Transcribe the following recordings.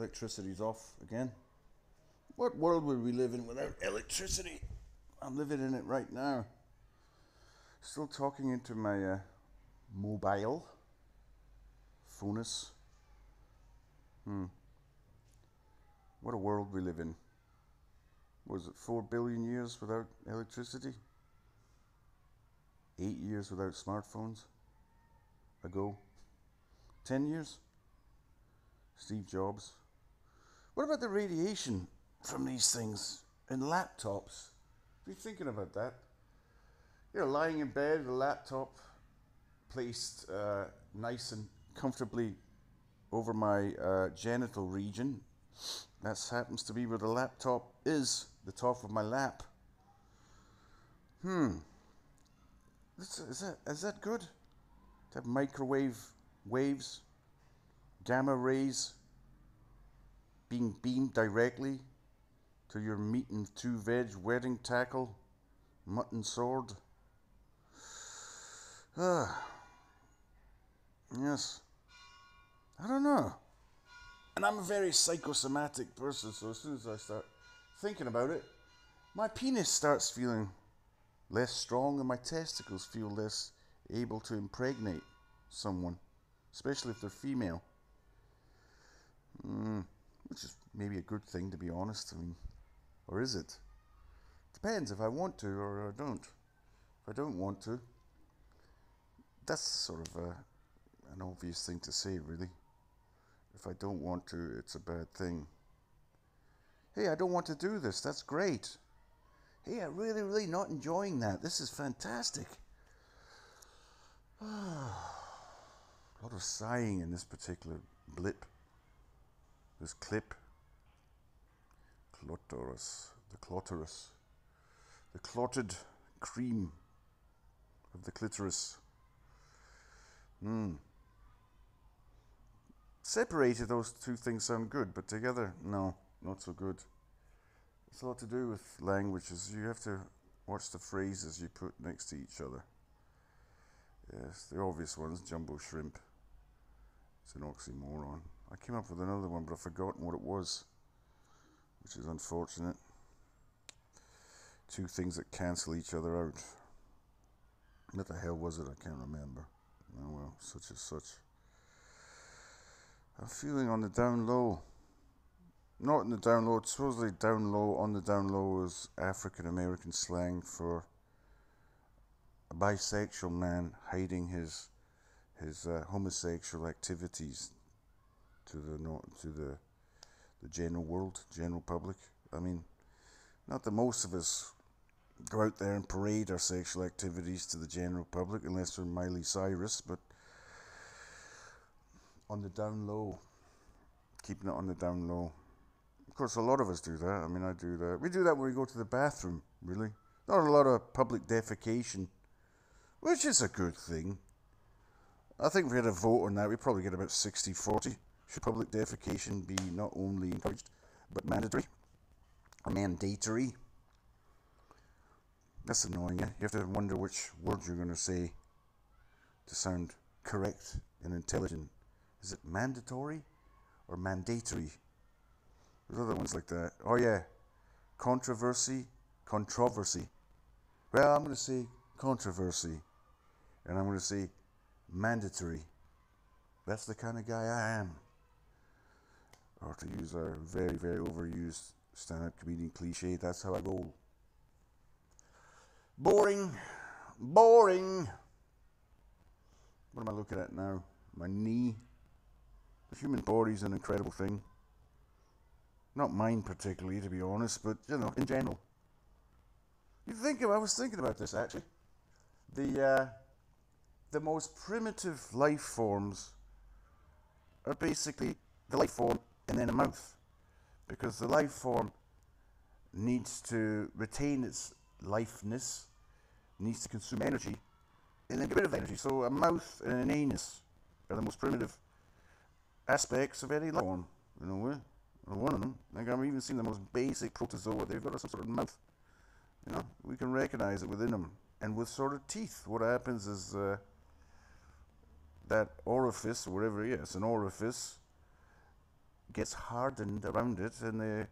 Electricity's off again. What world would we live in without electricity? I'm living in it right now. Still talking into my mobile phonus. What a world we live in. Was it 4 billion years without electricity? 8 years without smartphones ago? 10 years? Steve Jobs. What about the radiation from these things in laptops? Be thinking about that. You're lying in bed with a laptop placed nice and comfortably over my genital region. That happens to be where the laptop is, the top of my lap. Is that good? To have microwave waves, gamma rays being beamed directly to your meat and two veg wedding tackle, mutton sword. Yes. I don't know. And I'm a very psychosomatic person, so as soon as I start thinking about it, my penis starts feeling less strong and my testicles feel less able to impregnate someone, especially if they're female. Which is maybe a good thing, to be honest. I mean, or is it? Depends if I want to or I don't. If I don't want to, that's sort of an obvious thing to say, really. If I don't want to, it's a bad thing. Hey, I don't want to do this. That's great. Hey, I'm really not enjoying that. This is fantastic. A lot of sighing in this particular blip. This clip. Clitoris. The clitoris. The clotted cream of the clitoris. Separated, those two things sound good, but together, no, not so good. It's a lot to do with languages. You have to watch the phrases you put next to each other. Yes, the obvious ones, jumbo shrimp. It's an oxymoron. I came up with another one, but I've forgotten what it was, which is unfortunate. Two things that cancel each other out. What the hell was it? I can't remember. Oh well, such as such. I'm feeling on the down low. Not in the down low, it's supposedly down low. On the down low is African American slang for a bisexual man hiding his homosexual activities to the general world, general public. I mean, not that most of us go out there and parade our sexual activities to the general public unless we're Miley Cyrus, but on the down low, keeping it on the down low. Of course, a lot of us do that. I mean, I do that. We do that when we go to the bathroom, really. Not a lot of public defecation, which is a good thing. I think if we had a vote on that, we'd probably get about 60-40. Should public defecation be not only encouraged, but mandatory or mandatory? That's annoying, yeah? You have to wonder which words you're going to say to sound correct and intelligent. Is it mandatory or mandatory? There's other ones like that. Oh yeah, controversy. Well, I'm going to say controversy, and I'm going to say mandatory. That's the kind of guy I am. Or to use our very overused stand-up comedian cliche, that's how I roll. Boring. What am I looking at now? My knee. The human body's an incredible thing. Not mine particularly, to be honest, but, you know, in general. I was thinking about this, actually. The most primitive life forms are basically the life form and then a mouth. Because the life form needs to retain its lifeness, needs to consume energy, and then get rid of energy. So a mouth and an anus are the most primitive aspects of any life form, in a way. Or one of them. Like, I've even seen the most basic protozoa, they've got some sort of mouth. You know, we can recognize it within them. And with sort of teeth, what happens is that orifice, or whatever, yeah, it's an orifice, gets hardened around it, and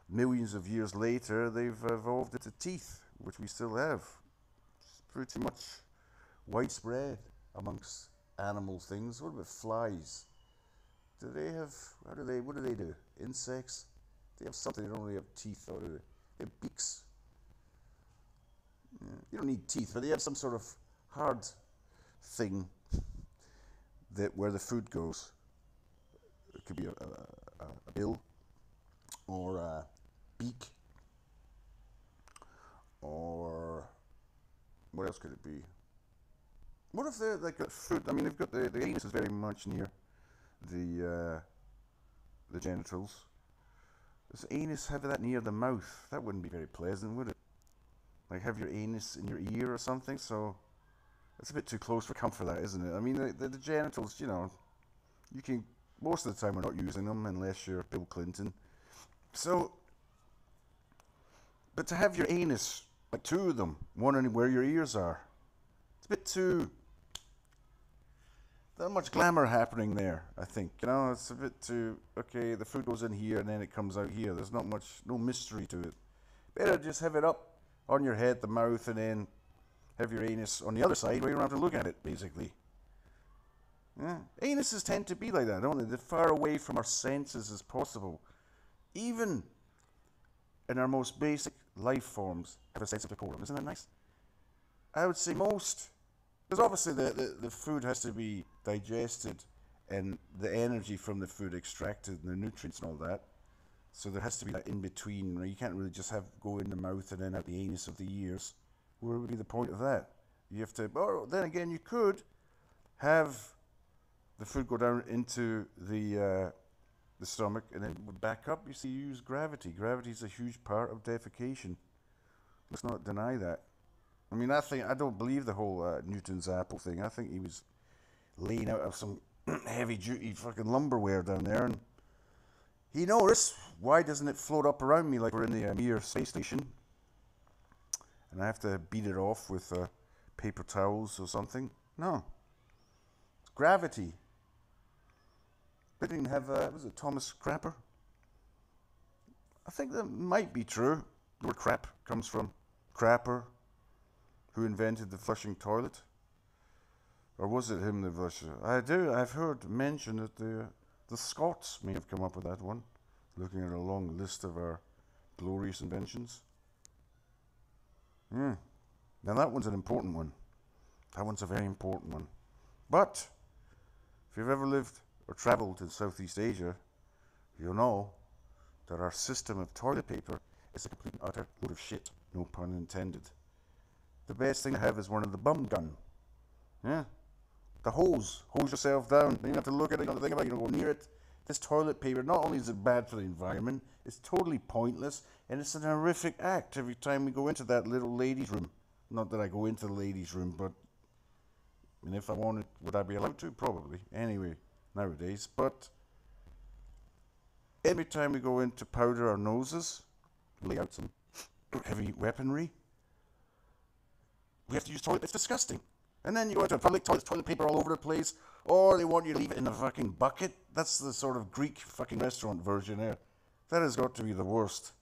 millions of years later, they've evolved into teeth, which we still have. It's pretty much widespread amongst animal things. What about flies? Do they have, what do they do? Insects? They have something, they don't really have teeth, or do they? They have beaks. Yeah. You don't need teeth, but they have some sort of hard thing that where the food goes. It could be a bill, or a beak, or what else could it be? What if they're like got food? I mean, they've got the anus is very much near the genitals. Does anus have that near the mouth? That wouldn't be very pleasant, would it? Like have your anus in your ear or something? So that's a bit too close for comfort, that, isn't it? I mean, the genitals, you know, you can, most of the time we're not using them unless you're Bill Clinton. So, but to have your anus, like two of them, one on where your ears are, it's a bit too, not much glamour happening there, I think. You know, it's a bit too, okay, the food goes in here and then it comes out here. There's not much, no mystery to it. Better just have it up on your head, the mouth, and then have your anus on the other side where you don't have to look at it, basically. Yeah. Anuses tend to be like that, don't they? They're far away from our senses as possible. Even in our most basic life forms have a sense of decorum. Isn't that nice? I would say most, because obviously the food has to be digested and the energy from the food extracted and the nutrients and all that. So there has to be that in between. You can't really just have go in the mouth and then out the anus of the ears. Where would be the point of that? You have to, or then again, you could have the food go down into the stomach and then back up. You see, you use gravity. Gravity is a huge part of defecation. Let's not deny that. I mean, I don't believe the whole Newton's apple thing. I think he was laying out of some heavy-duty fucking lumberware down there, and he noticed, why doesn't it float up around me like we're in the Mir space station? And I have to beat it off with paper towels or something. No. It's gravity. They didn't have, was it Thomas Crapper? I think that might be true. The word crap comes from Crapper, who invented the flushing toilet. Or was it him that flushed it? I've heard mention that the Scots may have come up with that one, looking at a long list of our glorious inventions. Now that one's an important one. That one's a very important one. But if you've ever lived or travelled in Southeast Asia, you'll know that our system of toilet paper is a complete and utter load of shit, no pun intended. The best thing to have is one of the bum gun. Yeah. The hose. Hose yourself down. You don't have to look at it, you don't have to think about it, you don't go near it. This toilet paper, not only is it bad for the environment, it's totally pointless, and it's an horrific act every time we go into that little ladies' room. Not that I go into the ladies' room, but I mean, if I wanted, would I be allowed to? Probably. Anyway, nowadays. But every time we go in to powder our noses, lay out some heavy weaponry, we have to use toilet. It's disgusting. And then you go into a public toilet paper all over the place, or they want you to leave it in a fucking bucket. That's the sort of Greek fucking restaurant version there. That has got to be the worst.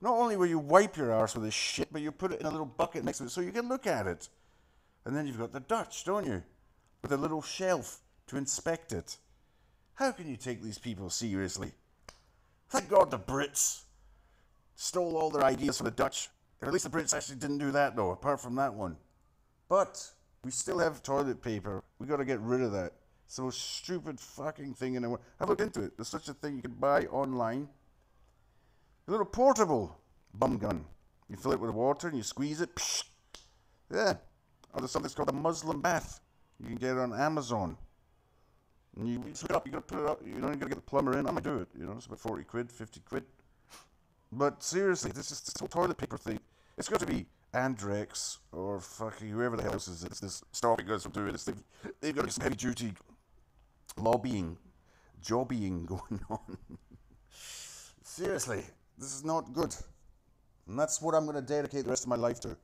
Not only will you wipe your arse with this shit, but you put it in a little bucket next to it so you can look at it. And then you've got the Dutch, don't you? With a little shelf to inspect it. How can you take these people seriously? Thank God the Brits stole all their ideas from the Dutch. Or at least the Brits actually didn't do that though, apart from that one. But we still have toilet paper. We got to get rid of that. It's the most stupid fucking thing in the world. I've looked into it. There's such a thing you can buy online. A little portable bum gun. You fill it with water and you squeeze it. Psh, yeah. Or there's something called a Muslim bath. You can get it on Amazon. And you put it up. You got to put it up. You don't even got to get the plumber in. I'm gonna do it. You know, it's about 40 quid, 50 quid. But seriously, this whole toilet paper thing. It's got to be Andrex or fucking whoever the hell else is this stopping us from doing this. They've got some heavy duty lobbying, jobbying going on. Seriously, this is not good. And that's what I'm going to dedicate the rest of my life to.